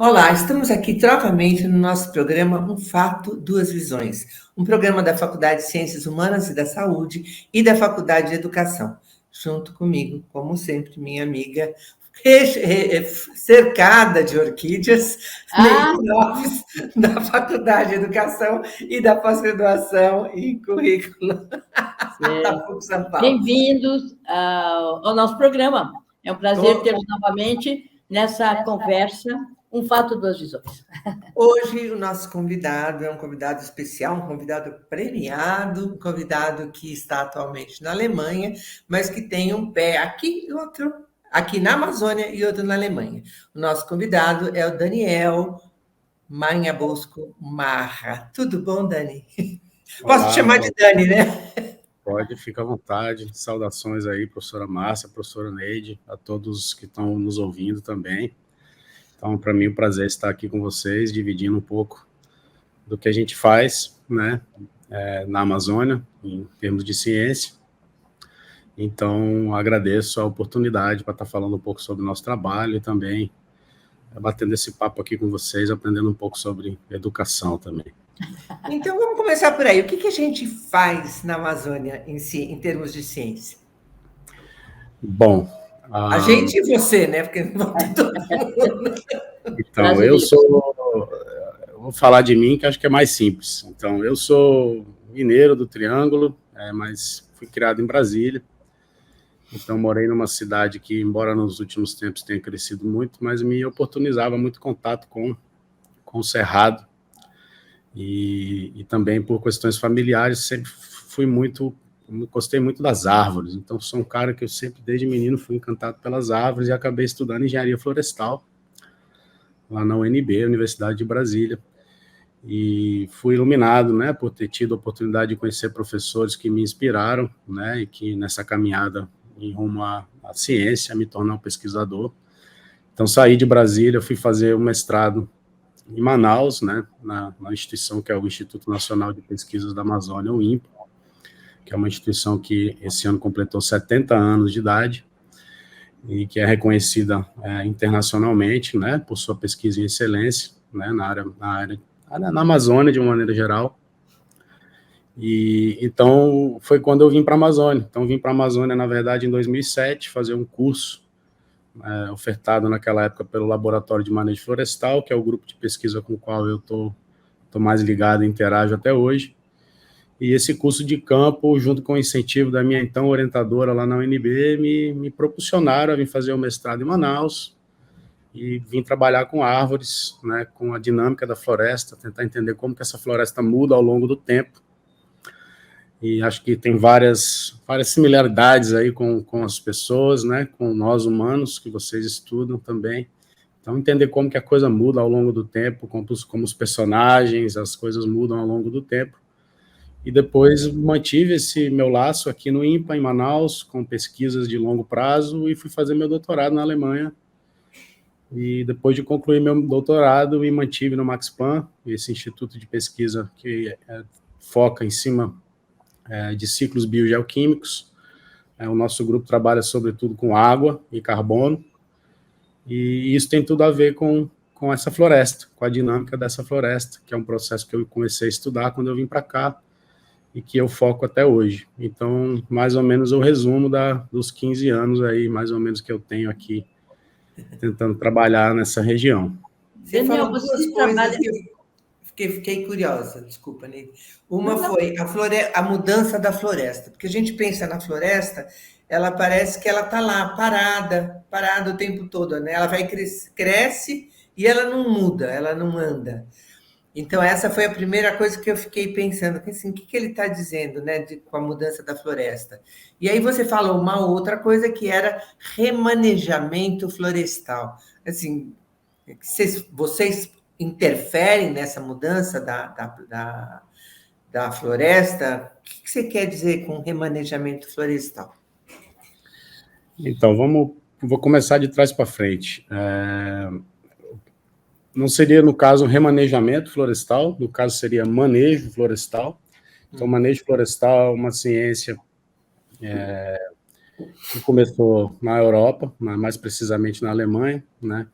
Olá, estamos aqui novamente no nosso programa Um Fato, Duas Visões, um programa da Faculdade de Ciências Humanas e da Saúde e da Faculdade de Educação. Junto comigo, como sempre, minha amiga, cercada de orquídeas, Ah, Neide Lopes, da Faculdade de Educação e da Pós-Graduação em Currículo da certo. PUC São Paulo. Bem-vindos ao nosso programa. É um prazer tê-los novamente nessa conversa, Um Fato, Duas Visões. Hoje o nosso convidado é um convidado especial, um convidado premiado, um convidado que está atualmente na Alemanha, mas que tem um pé aqui e outro aqui na Amazônia e outro na Alemanha. O nosso convidado é o Daniel Manha Bosco Marra. Tudo bom, Dani? Posso te Olá, chamar de Dani, né? pode, fica à vontade. Saudações aí, professora Márcia, professora Neide, a todos que estão nos ouvindo também. Então, para mim, é um prazer estar aqui com vocês, dividindo um pouco do que a gente faz, né, na Amazônia, em termos de ciência. Então, agradeço a oportunidade para estar falando um pouco sobre o nosso trabalho e também batendo esse papo aqui com vocês, aprendendo um pouco sobre educação também. Então vamos começar por aí. O que a gente faz na Amazônia em si, em termos de ciência? Bom, A gente e você, né? Porque não todo mundo. então, vou falar de mim, que acho que é mais simples. Então, eu sou mineiro do Triângulo, mas fui criado em Brasília. Então, morei numa cidade que, embora nos últimos tempos tenha crescido muito, mas me oportunizava muito contato com o Cerrado. E também por questões familiares, sempre gostei muito das árvores. Então, sou um cara que eu sempre, desde menino, fui encantado pelas árvores e acabei estudando engenharia florestal lá na UNB, Universidade de Brasília. E fui iluminado, né, por ter tido a oportunidade de conhecer professores que me inspiraram, né, e que nessa caminhada em rumo à ciência, me tornar um pesquisador. Então, saí de Brasília, fui fazer um mestrado em Manaus, né, na instituição que é o Instituto Nacional de Pesquisas da Amazônia, o INPA, que é uma instituição que esse ano completou 70 anos de idade e que é reconhecida internacionalmente, né, por sua pesquisa em excelência, né, na Amazônia, de uma maneira geral. E então foi quando eu vim para a Amazônia. Então vim para a Amazônia, na verdade, em 2007, fazer um curso ofertado naquela época pelo Laboratório de Manejo Florestal, que é o grupo de pesquisa com o qual eu tô mais ligado e interajo até hoje. E esse curso de campo, junto com o incentivo da minha então orientadora lá na UNB, me propulsionaram a vir fazer o mestrado em Manaus, e vim trabalhar com árvores, né, com a dinâmica da floresta, tentar entender como que essa floresta muda ao longo do tempo. E acho que tem várias similaridades aí com as pessoas, né, com nós humanos, que vocês estudam também. Então, entender como que a coisa muda ao longo do tempo, como os personagens, as coisas mudam ao longo do tempo. E depois mantive esse meu laço aqui no INPA, em Manaus, com pesquisas de longo prazo, e fui fazer meu doutorado na Alemanha. E depois de concluir meu doutorado, me mantive no Max Planck, esse instituto de pesquisa que foca em cima de ciclos biogeoquímicos. O nosso grupo trabalha sobretudo com água e carbono, e isso tem tudo a ver com essa floresta, com a dinâmica dessa floresta, que é um processo que eu comecei a estudar quando eu vim para cá, e que eu foco até hoje. Então, mais ou menos o resumo dos 15 anos aí, mais ou menos, que eu tenho aqui, tentando trabalhar nessa região. Você Daniel, falou duas você coisas trabalha... que eu fiquei curiosa, desculpa, Ney. Uma foi a mudança da floresta, porque a gente pensa na floresta, ela parece que ela está lá, parada o tempo todo, né? Ela vai cresce e ela não muda, ela não anda. Então, essa foi a primeira coisa que eu fiquei pensando, assim, o que ele está dizendo, né, com a mudança da floresta? E aí você falou uma outra coisa que era remanejamento florestal. Assim, vocês interferem nessa mudança da floresta? O que você quer dizer com remanejamento florestal? Então, vou começar de trás para frente. Não seria, no caso, remanejamento florestal, no caso seria manejo florestal. Então, manejo florestal é uma ciência que começou na Europa, mais precisamente na Alemanha, né?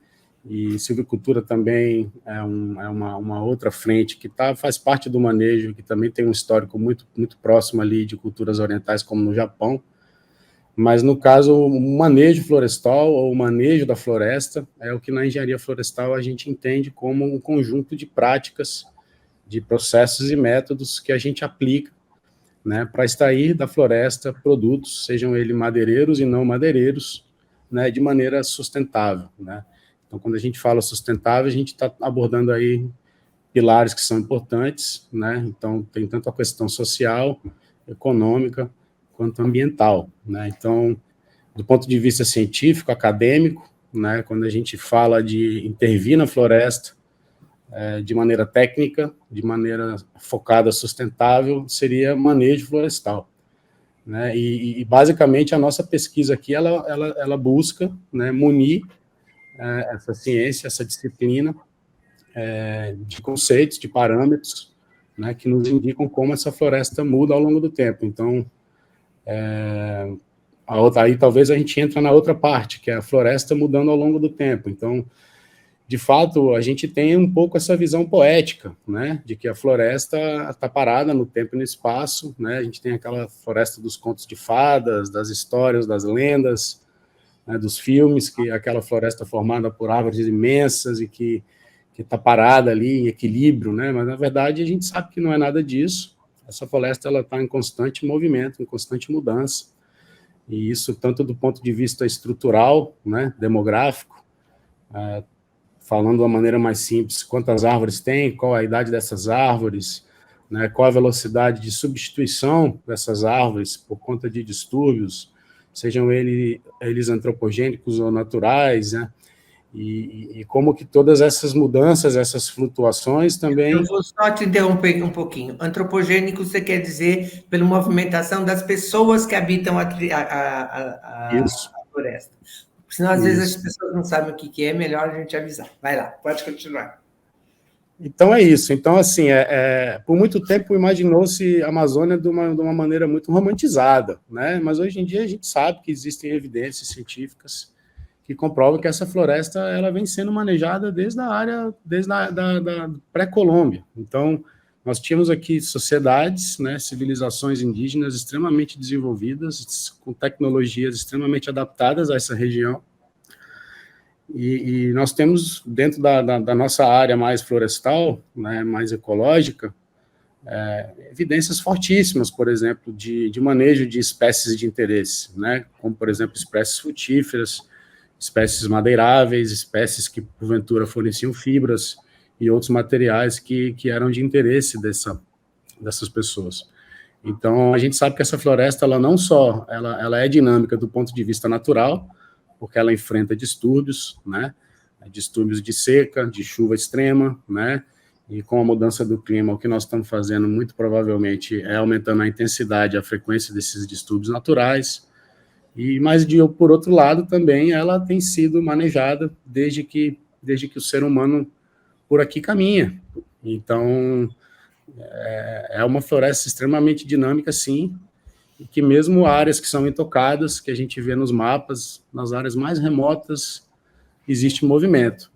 e silvicultura também é uma outra frente que faz parte do manejo, que também tem um histórico muito, muito próximo ali de culturas orientais, como no Japão. Mas, no caso, o manejo florestal, ou o manejo da floresta, é o que na engenharia florestal a gente entende como um conjunto de práticas, de processos e métodos que a gente aplica, né, para extrair da floresta produtos, sejam eles madeireiros e não madeireiros, né, de maneira sustentável, né? Então, quando a gente fala sustentável, a gente está abordando aí pilares que são importantes, né? Então, tem tanto a questão social, econômica, quanto ambiental, né? Então, do ponto de vista científico, acadêmico, né, quando a gente fala de intervir na floresta de maneira técnica, de maneira focada, sustentável, seria manejo florestal, né? E basicamente, a nossa pesquisa aqui, ela busca, né, munir essa ciência, essa disciplina de conceitos, de parâmetros, né, que nos indicam como essa floresta muda ao longo do tempo. Então, aí talvez a gente entre na outra parte, que é a floresta mudando ao longo do tempo. Então, de fato, a gente tem um pouco essa visão poética, né, de que a floresta está parada no tempo e no espaço, né? A gente tem aquela floresta dos contos de fadas, das histórias, das lendas, né, dos filmes, que é aquela floresta formada por árvores imensas e que está parada ali em equilíbrio, né? Mas, na verdade, a gente sabe que não é nada disso. Essa floresta está em constante movimento, em constante mudança, e isso tanto do ponto de vista estrutural, né, demográfico, falando de uma maneira mais simples, quantas árvores tem, qual a idade dessas árvores, né, qual a velocidade de substituição dessas árvores por conta de distúrbios, sejam eles antropogênicos ou naturais, né, e como que todas essas mudanças, essas flutuações também... Eu vou só te interromper um pouquinho. Antropogênico, você quer dizer pela movimentação das pessoas que habitam a floresta. Senão, às vezes, as pessoas não sabem o que é, melhor a gente avisar. Vai lá, pode continuar. Então, é isso. Então, assim, por muito tempo imaginou-se a Amazônia de uma maneira muito romantizada, né? Mas, hoje em dia, a gente sabe que existem evidências científicas que comprovam que essa floresta ela vem sendo manejada desde a pré-Colômbia. Então, nós tínhamos aqui sociedades, né, civilizações indígenas extremamente desenvolvidas, com tecnologias extremamente adaptadas a essa região, e nós temos, dentro da nossa área mais florestal, né, mais ecológica, evidências fortíssimas, por exemplo, de manejo de espécies de interesse, né, como, por exemplo, espécies frutíferas, espécies madeiráveis, espécies que, porventura, forneciam fibras e outros materiais que eram de interesse dessas pessoas. Então, a gente sabe que essa floresta, ela não só ela é dinâmica do ponto de vista natural, porque ela enfrenta distúrbios, né, distúrbios de seca, de chuva extrema, né, e com a mudança do clima, o que nós estamos fazendo, muito provavelmente, é aumentando a intensidade e a frequência desses distúrbios naturais. Mas, por outro lado, também ela tem sido manejada desde que o ser humano por aqui caminha. Então, é uma floresta extremamente dinâmica, sim, e que mesmo áreas que são intocadas, que a gente vê nos mapas, nas áreas mais remotas, existe movimento.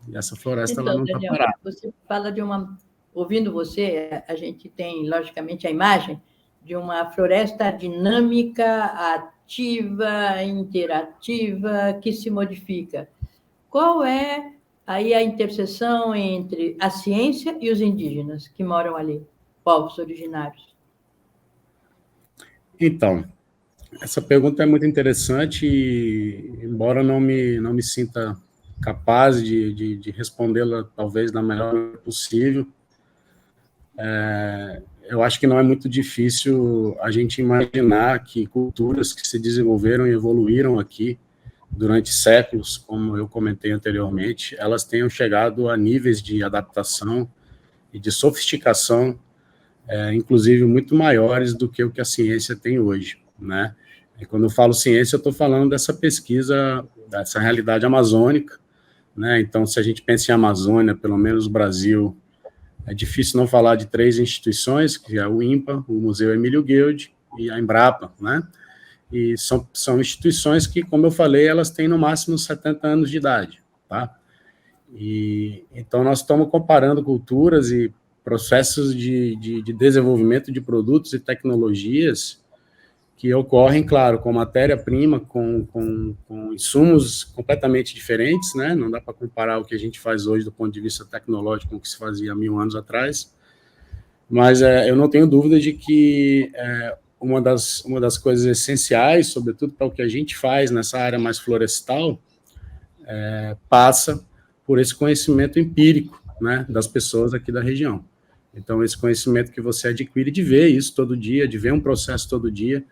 E essa floresta então, ela não está parada. Você fala ouvindo você, a gente tem, logicamente, a imagem de uma floresta dinâmica, ativa, interativa, que se modifica. Qual é aí a interseção entre a ciência e os indígenas que moram ali, povos originários? Então, essa pergunta é muito interessante e, embora não me sinta capaz de respondê-la, talvez, da melhor maneira possível, eu acho que não é muito difícil a gente imaginar que culturas que se desenvolveram e evoluíram aqui durante séculos, como eu comentei anteriormente, elas tenham chegado a níveis de adaptação e de sofisticação, inclusive muito maiores do que o que a ciência tem hoje, né? E quando eu falo ciência, eu estou falando dessa pesquisa, dessa realidade amazônica, né? Então, se a gente pensa em Amazônia, pelo menos o Brasil, é difícil não falar de 3 instituições, que é o INPA, o Museu Emílio Guild e a Embrapa, né? E são instituições que, como eu falei, elas têm no máximo 70 anos de idade, tá? E então nós estamos comparando culturas e processos de desenvolvimento de produtos e tecnologias que ocorrem, claro, com matéria-prima, com insumos completamente diferentes, né? Não dá para comparar o que a gente faz hoje do ponto de vista tecnológico com o que se fazia há 1000 anos atrás, mas eu não tenho dúvida de que uma das coisas essenciais, sobretudo para o que a gente faz nessa área mais florestal, passa por esse conhecimento empírico, né, das pessoas aqui da região. Então, esse conhecimento que você adquire de ver isso todo dia, de ver um processo todo dia,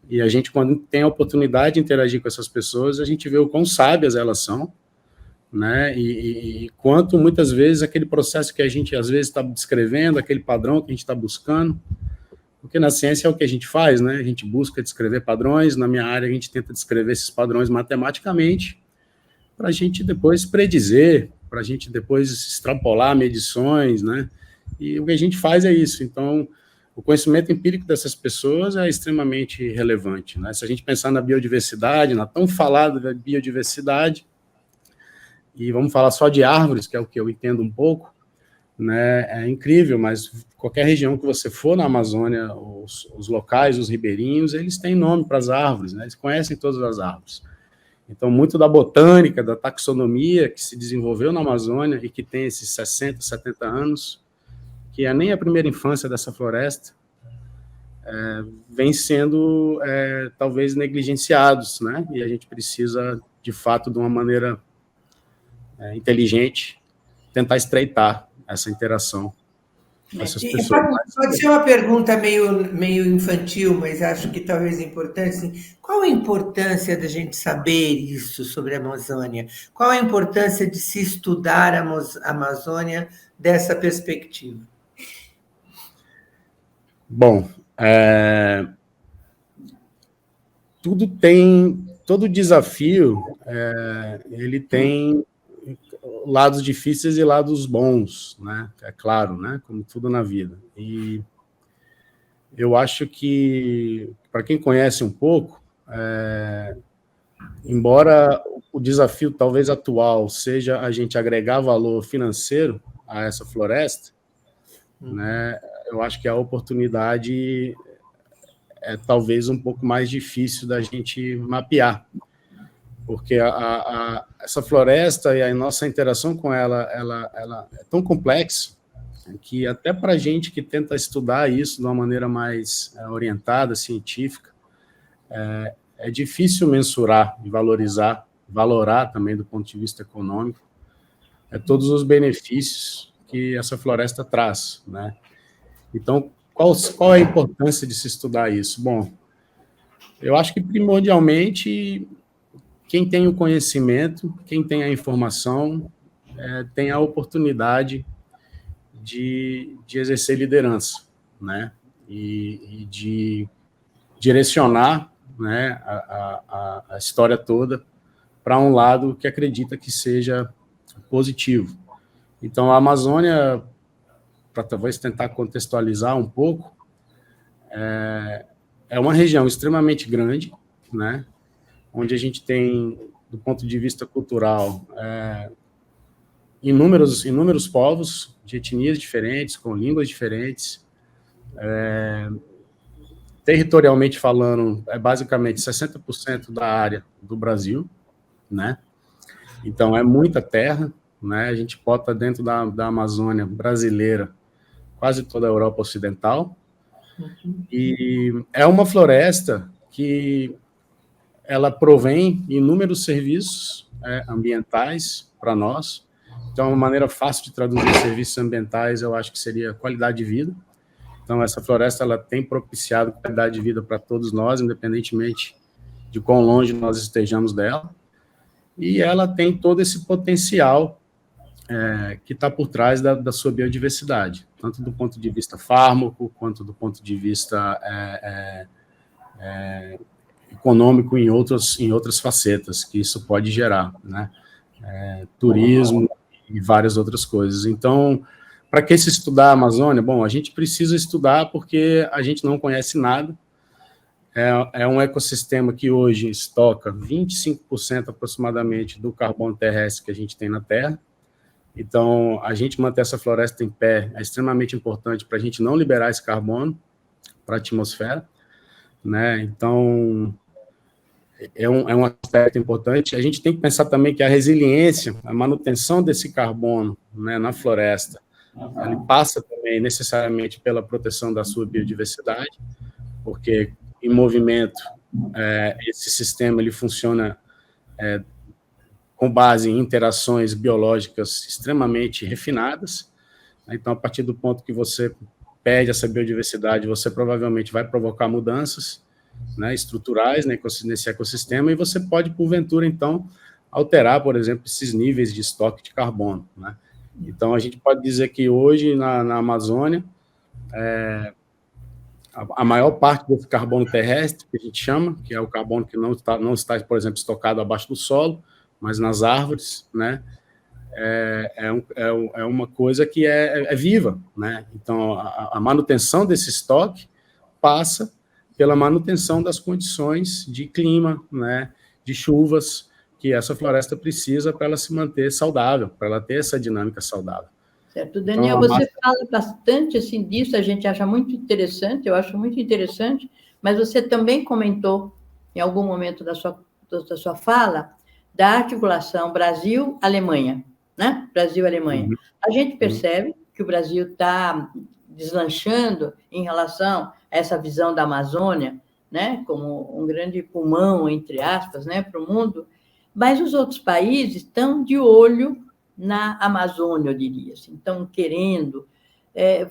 e a gente, quando tem a oportunidade de interagir com essas pessoas, a gente vê o quão sábias elas são, né, e quanto, muitas vezes, aquele processo que a gente, às vezes, está descrevendo, aquele padrão que a gente está buscando, porque na ciência é o que a gente faz, né, a gente busca descrever padrões, na minha área a gente tenta descrever esses padrões matematicamente, para a gente depois predizer, para a gente depois extrapolar medições, né, e o que a gente faz é isso. Então, o conhecimento empírico dessas pessoas é extremamente relevante, né? Se a gente pensar na biodiversidade, na tão falada biodiversidade, e vamos falar só de árvores, que é o que eu entendo um pouco, né? É incrível, mas qualquer região que você for na Amazônia, os locais, os ribeirinhos, eles têm nome para as árvores, né? Eles conhecem todas as árvores. Então, muito da botânica, da taxonomia que se desenvolveu na Amazônia e que tem esses 60, 70 anos, que é nem a primeira infância dessa floresta, vem sendo, talvez, negligenciados, né? E a gente precisa, de fato, de uma maneira inteligente, tentar estreitar essa interação com essas pessoas. Pode ser uma pergunta meio infantil, mas acho que talvez importante. Assim, qual a importância da gente saber isso sobre a Amazônia? Qual a importância de se estudar a Amazônia dessa perspectiva? Bom, todo desafio, ele tem lados difíceis e lados bons, né? É claro, né? Como tudo na vida. E eu acho que, para quem conhece um pouco, embora o desafio talvez atual seja a gente agregar valor financeiro a essa floresta, né? Eu acho que a oportunidade é talvez um pouco mais difícil da gente mapear, porque essa floresta e a nossa interação com ela é tão complexa que até para a gente que tenta estudar isso de uma maneira mais orientada, científica, é difícil mensurar e valorar também do ponto de vista econômico, todos os benefícios que essa floresta traz, né? Então, qual é a importância de se estudar isso? Bom, eu acho que primordialmente quem tem o conhecimento, quem tem a informação, tem a oportunidade de exercer liderança, né? E de direcionar, né, a história toda para um lado que acredita que seja positivo. Então, a Amazônia, para talvez tentar contextualizar um pouco, é uma região extremamente grande, né, onde a gente tem, do ponto de vista cultural, inúmeros povos de etnias diferentes, com línguas diferentes. Territorialmente falando, basicamente 60% da área do Brasil, né? Então, é muita terra, né? A gente bota dentro da Amazônia brasileira quase toda a Europa Ocidental, e é uma floresta que ela provém inúmeros serviços ambientais para nós. Então, uma maneira fácil de traduzir serviços ambientais, eu acho que seria qualidade de vida. Então, essa floresta ela tem propiciado qualidade de vida para todos nós, independentemente de quão longe nós estejamos dela. E ela tem todo esse potencial que está por trás da sua biodiversidade, tanto do ponto de vista fármaco, quanto do ponto de vista econômico em outras facetas que isso pode gerar, né? Turismo e várias outras coisas. Então, para que se estudar a Amazônia? Bom, a gente precisa estudar porque a gente não conhece nada. É um ecossistema que hoje estoca 25% aproximadamente do carbono terrestre que a gente tem na Terra. Então, a gente manter essa floresta em pé é extremamente importante para a gente não liberar esse carbono para a atmosfera, né? Então, é um aspecto importante. A gente tem que pensar também que a resiliência, a manutenção desse carbono, né, na floresta, ele passa também necessariamente pela proteção da sua biodiversidade, porque em movimento, esse sistema ele funciona com base em interações biológicas extremamente refinadas. Então, a partir do ponto que você perde essa biodiversidade, você provavelmente vai provocar mudanças, né, estruturais, né, nesse ecossistema, e você pode, porventura, então, alterar, por exemplo, esses níveis de estoque de carbono, né? Então, a gente pode dizer que hoje, na Amazônia, a maior parte desse carbono terrestre, que a gente chama, que é o carbono que não está, por exemplo, estocado abaixo do solo, mas nas árvores, né, é uma coisa que é viva, né? Então, a manutenção desse estoque passa pela manutenção das condições de clima, né, de chuvas, que essa floresta precisa para ela se manter saudável, para ela ter essa dinâmica saudável. Certo. Daniel, então, você fala bastante assim disso, a gente acha muito interessante, eu acho muito interessante, mas você também comentou, em algum momento da sua fala, da articulação Brasil-Alemanha, né? Brasil-Alemanha. A gente percebe que o Brasil está deslanchando em relação a essa visão da Amazônia, né, como um grande pulmão, entre aspas, né, para o mundo, mas os outros países estão de olho na Amazônia, eu diria assim, estão querendo.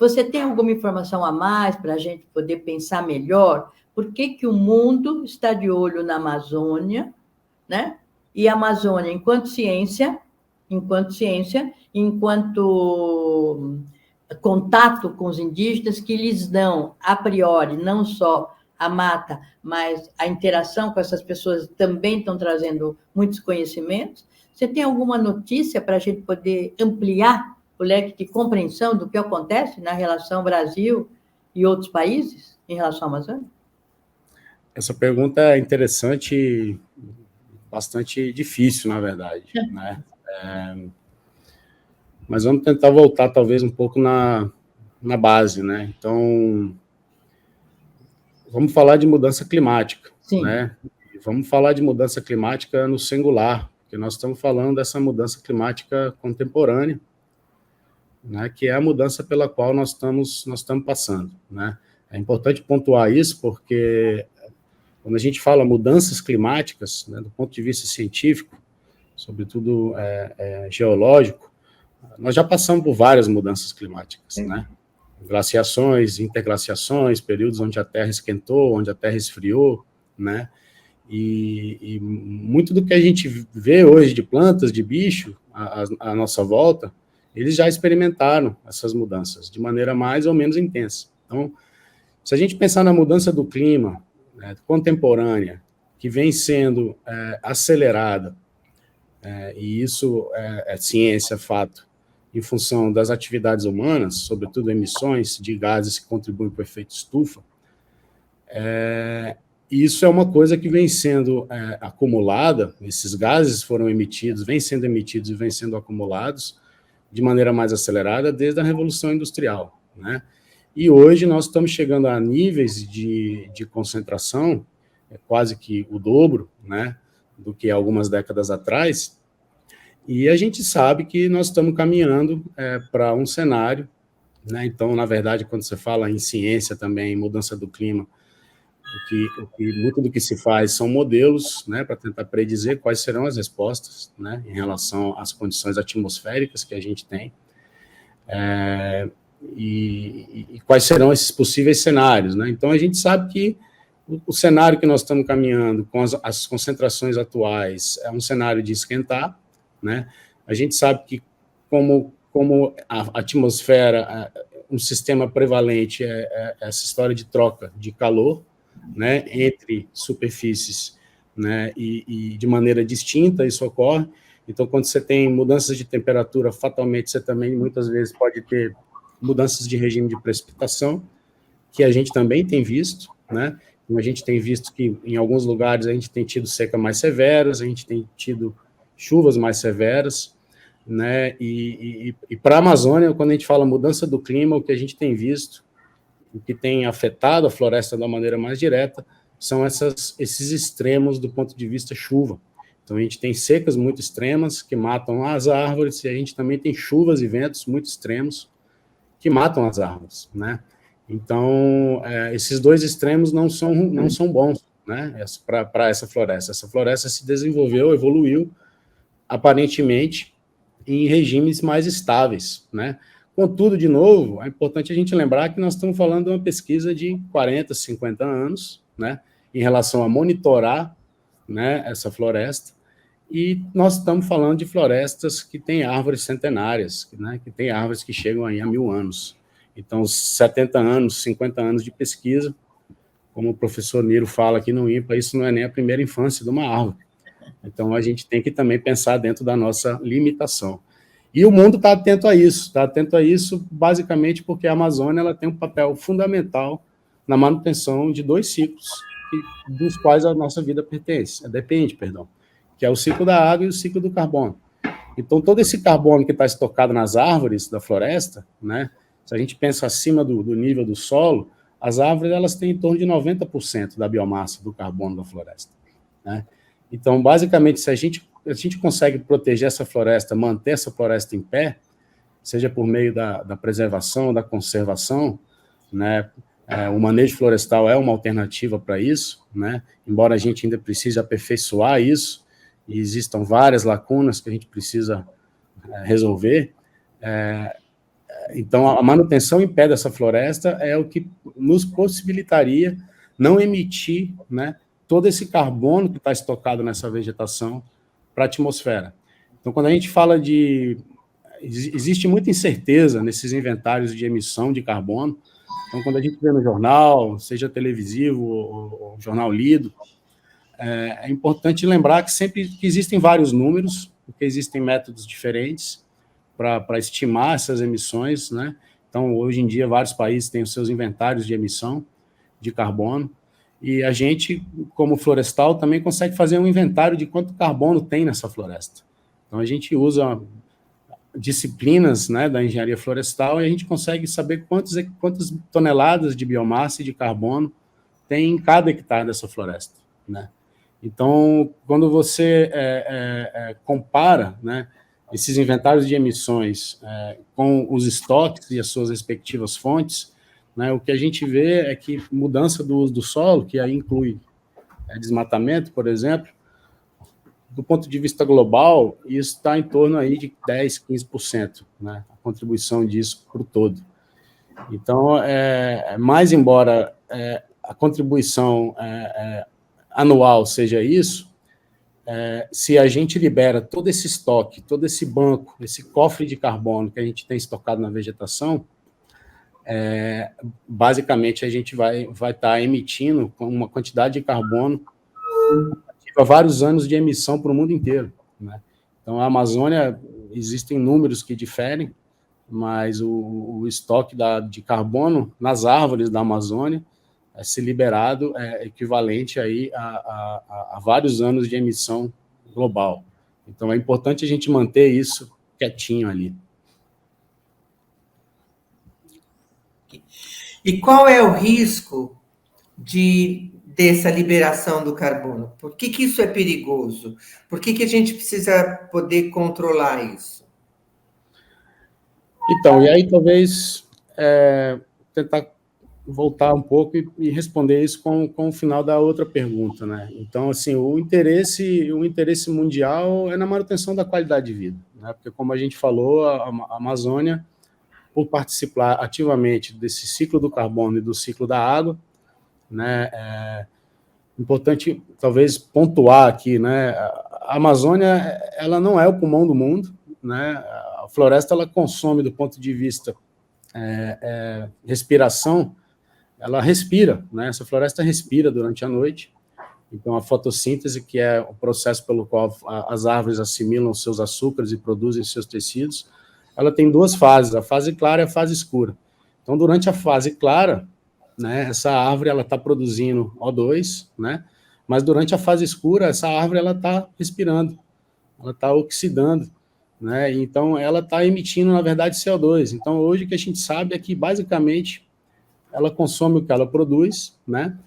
Você tem alguma informação a mais para a gente poder pensar melhor? Por que o mundo está de olho na Amazônia, né? E a Amazônia, enquanto ciência, enquanto contato com os indígenas, que lhes dão, a priori, não só a mata, mas a interação com essas pessoas também estão trazendo muitos conhecimentos. Você tem alguma notícia para a gente poder ampliar o leque de compreensão do que acontece na relação Brasil e outros países em relação à Amazônia? Essa pergunta é interessante e bastante difícil, na verdade, né? Mas vamos tentar voltar, talvez, um pouco na base, né? Então, vamos falar de mudança climática, Sim. Né? E vamos falar de mudança climática no singular, porque nós estamos falando dessa mudança climática contemporânea, né? Que é a mudança pela qual nós estamos passando, né? É importante pontuar isso, porque quando a gente fala mudanças climáticas, né, do ponto de vista científico, sobretudo geológico, nós já passamos por várias mudanças climáticas, né? Glaciações, interglaciações, períodos onde a Terra esquentou, onde a Terra esfriou, né? E muito do que a gente vê hoje de plantas, de bicho, à nossa volta, eles já experimentaram essas mudanças de maneira mais ou menos intensa. Então, se a gente pensar na mudança do clima, né, contemporânea, que vem sendo acelerada, e isso é ciência, fato, em função das atividades humanas, sobretudo emissões de gases que contribuem para o efeito estufa, isso é uma coisa que vem sendo acumulada, esses gases foram emitidos, vêm sendo emitidos e vêm sendo acumulados de maneira mais acelerada desde a Revolução Industrial, né? E hoje nós estamos chegando a níveis de concentração, quase que o dobro, né, do que algumas décadas atrás, e a gente sabe que nós estamos caminhando para um cenário, né? Então, na verdade, quando você fala em ciência também, em mudança do clima, muito do que se faz são modelos, né, para tentar predizer quais serão as respostas, né, em relação às condições atmosféricas que a gente tem, e quais serão esses possíveis cenários, né? Então, a gente sabe que o cenário que nós estamos caminhando com as concentrações atuais é um cenário de esquentar, né? A gente sabe que, como a atmosfera, um sistema prevalente essa história de troca de calor, né, entre superfícies, né, e de maneira distinta isso ocorre. Então, quando você tem mudanças de temperatura, fatalmente você também, muitas vezes, pode ter mudanças de regime de precipitação, que a gente também tem visto, né? A gente tem visto que, em alguns lugares, a gente tem tido secas mais severas, a gente tem tido chuvas mais severas, né? E para a Amazônia, quando a gente fala mudança do clima, o que a gente tem visto, o que tem afetado a floresta da maneira mais direta, são esses extremos do ponto de vista chuva. Então, a gente tem secas muito extremas que matam as árvores, e a gente também tem chuvas e ventos muito extremos que matam as árvores, né? Então, esses dois extremos não são bons, né, para essa floresta. Essa floresta se desenvolveu, evoluiu, aparentemente, em regimes mais estáveis, né? Contudo, de novo, é importante a gente lembrar que nós estamos falando de uma pesquisa de 40, 50 anos, né, em relação a monitorar, né, essa floresta, e nós estamos falando de florestas que têm árvores centenárias, né, que têm árvores que chegam aí a 1000 anos. Então, 70 anos, 50 anos de pesquisa, como o professor Niro fala aqui no INPA, isso não é nem a primeira infância de uma árvore. Então, a gente tem que também pensar dentro da nossa limitação. E o mundo está atento a isso basicamente porque a Amazônia ela tem um papel fundamental na manutenção de 2 ciclos, dos quais a nossa vida depende, que é o ciclo da água e o ciclo do carbono. Então, todo esse carbono que está estocado nas árvores da floresta, né, se a gente pensa acima do nível do solo, as árvores elas têm em torno de 90% da biomassa do carbono da floresta, né? Então, basicamente, se a gente consegue proteger essa floresta, manter essa floresta em pé, seja por meio da preservação, da conservação, né, o manejo florestal é uma alternativa para isso, né, embora a gente ainda precise aperfeiçoar isso, e existam várias lacunas que a gente precisa resolver. Então, a manutenção em pé dessa floresta é o que nos possibilitaria não emitir, né, todo esse carbono que está estocado nessa vegetação para a atmosfera. Então, quando a gente fala existe muita incerteza nesses inventários de emissão de carbono. Então, quando a gente vê no jornal, seja televisivo ou jornal lido, é importante lembrar que sempre que existem vários números, porque existem métodos diferentes para estimar essas emissões, né? Então, hoje em dia, vários países têm os seus inventários de emissão de carbono, e a gente, como florestal, também consegue fazer um inventário de quanto carbono tem nessa floresta. Então, a gente usa disciplinas, né, da engenharia florestal e a gente consegue saber quantas toneladas de biomassa e de carbono tem em cada hectare dessa floresta, né? Então, quando você compara, né, esses inventários de emissões com os estoques e as suas respectivas fontes, né, o que a gente vê é que mudança do uso do solo, que aí inclui desmatamento, por exemplo, do ponto de vista global, isso está em torno aí de 10%, 15%, né, a contribuição disso para o todo. Então, mais embora a contribuição anual seja isso, se a gente libera todo esse estoque, todo esse banco, esse cofre de carbono que a gente tem estocado na vegetação, basicamente a gente vai estar emitindo uma quantidade de carbono há vários anos de emissão para o mundo inteiro, né? Então, a Amazônia, existem números que diferem, mas o estoque de carbono nas árvores da Amazônia, se liberado, é equivalente aí a vários anos de emissão global. Então, é importante a gente manter isso quietinho ali. E qual é o risco dessa liberação do carbono? Por que isso é perigoso? Por que a gente precisa poder controlar isso? Então, e aí talvez tentar voltar um pouco e responder isso com o final da outra pergunta, né? Então, assim, o interesse mundial é na manutenção da qualidade de vida, né? Porque, como a gente falou, a Amazônia, por participar ativamente desse ciclo do carbono e do ciclo da água, né, é importante, talvez, pontuar aqui, né? A Amazônia, ela não é o pulmão do mundo, né? A floresta, ela consome, do ponto de vista respiração, ela respira, né? Essa floresta respira durante a noite. Então, a fotossíntese, que é o processo pelo qual as árvores assimilam seus açúcares e produzem seus tecidos, ela tem 2 fases, a fase clara e a fase escura. Então, durante a fase clara, né, essa árvore está produzindo O2, né? Mas durante a fase escura, essa árvore está respirando, ela está oxidando, né? Então, ela está emitindo, na verdade, CO2. Então, hoje o que a gente sabe é que, basicamente, ela consome o que ela produz, né?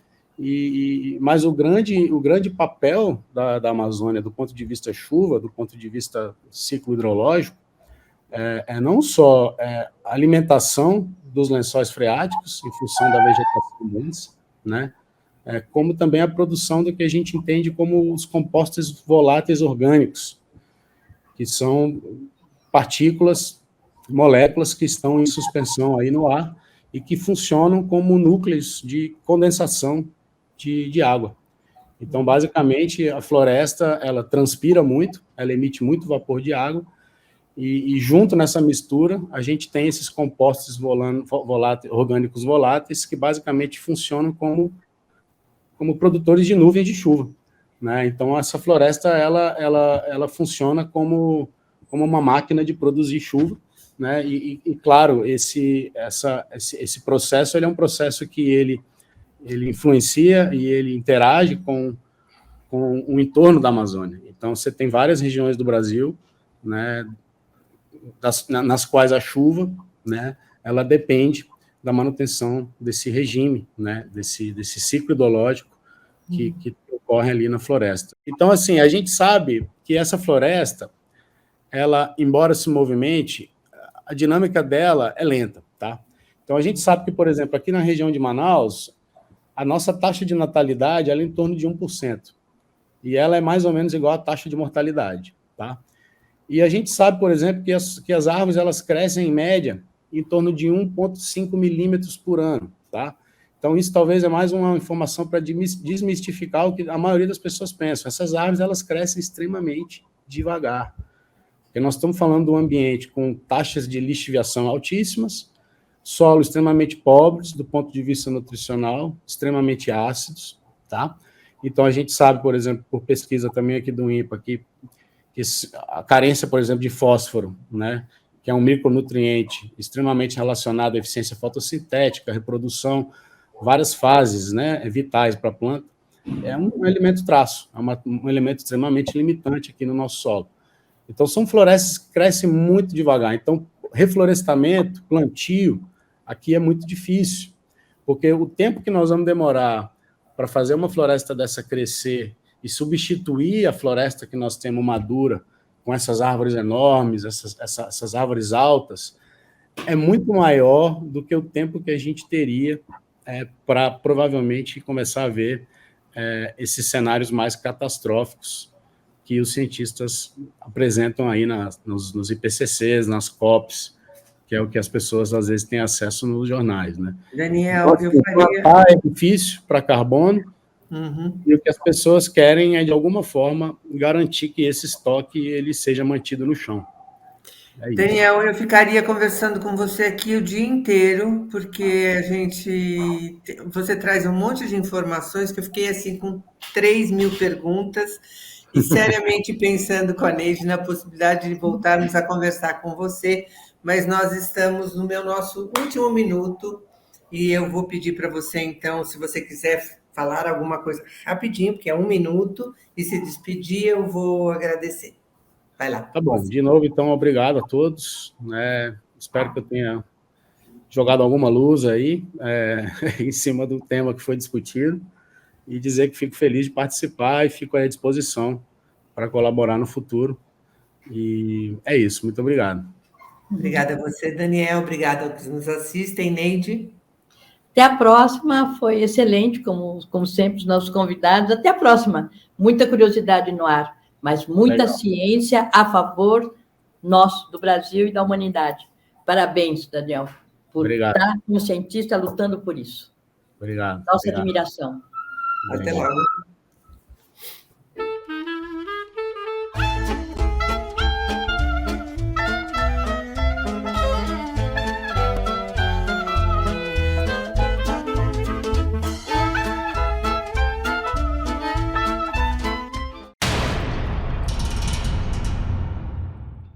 Mas o grande papel da Amazônia, do ponto de vista chuva, do ponto de vista ciclo hidrológico, é não só a alimentação dos lençóis freáticos, em função da vegetação deles, né? Como também a produção do que a gente entende como os compostos voláteis orgânicos, que são partículas, moléculas que estão em suspensão aí no ar e que funcionam como núcleos de condensação de água. Então, basicamente, a floresta, ela transpira muito, ela emite muito vapor de água, e junto nessa mistura, a gente tem esses compostos orgânicos voláteis que basicamente funcionam como produtores de nuvens de chuva, né? Então, essa floresta, ela funciona como uma máquina de produzir chuva, né? E claro, esse processo, ele é um processo que ele influencia e ele interage com o entorno da Amazônia. Então, você tem várias regiões do Brasil, né, nas quais a chuva, né, ela depende da manutenção desse regime, né, desse ciclo hidrológico que ocorre ali na floresta. Então, assim, a gente sabe que essa floresta, ela, embora se movimente, a dinâmica dela é lenta, tá? Então, a gente sabe que, por exemplo, aqui na região de Manaus, a nossa taxa de natalidade ela é em torno de 1%. E ela é mais ou menos igual à taxa de mortalidade, tá? E a gente sabe, por exemplo, que as árvores elas crescem, em média, em torno de 1,5 milímetros por ano, tá? Então, isso talvez é mais uma informação para desmistificar o que a maioria das pessoas pensam. Essas árvores, elas crescem extremamente devagar. Porque nós estamos falando de um ambiente com taxas de lixiviação altíssimas, solos extremamente pobres do ponto de vista nutricional, extremamente ácidos, tá? Então, a gente sabe, por exemplo, por pesquisa também aqui do INPA, que a carência, por exemplo, de fósforo, né, que é um micronutriente extremamente relacionado à eficiência fotossintética, reprodução, várias fases, né, vitais para a planta, é um elemento traço, é um elemento extremamente limitante aqui no nosso solo. Então, são florestas que crescem muito devagar. Então, reflorestamento, plantio, aqui é muito difícil, porque o tempo que nós vamos demorar para fazer uma floresta dessa crescer e substituir a floresta que nós temos madura, com essas árvores enormes, essas árvores altas, é muito maior do que o tempo que a gente teria para provavelmente começar a ver esses cenários mais catastróficos que os cientistas apresentam aí nos IPCCs, nas COPs, que é o que as pessoas às vezes têm acesso nos jornais, né? Daniel, então, plantar é difícil para carbono, e o que as pessoas querem é, de alguma forma, garantir que esse estoque ele seja mantido no chão. Daniel, eu ficaria conversando com você aqui o dia inteiro, porque você traz um monte de informações que eu fiquei assim com 3.000 perguntas e seriamente pensando com a Neide na possibilidade de voltarmos a conversar com você, mas nós estamos no nosso último minuto e eu vou pedir para você, então, se você quiser falar alguma coisa rapidinho, porque é 1 minuto, e se despedir, eu vou agradecer. Vai lá. Tá bom. De novo, então, obrigado a todos. Espero que eu tenha jogado alguma luz aí em cima do tema que foi discutido e dizer que fico feliz de participar e fico à disposição para colaborar no futuro. E é isso. Muito obrigado. Obrigada a você, Daniel. Obrigada aos que nos assistem. Neide? Até a próxima. Foi excelente, como sempre, os nossos convidados. Até a próxima. Muita curiosidade no ar, mas muita ciência a favor nosso, do Brasil e da humanidade. Parabéns, Daniel, por estar como cientista lutando por isso. Obrigado. Nossa admiração. Até logo.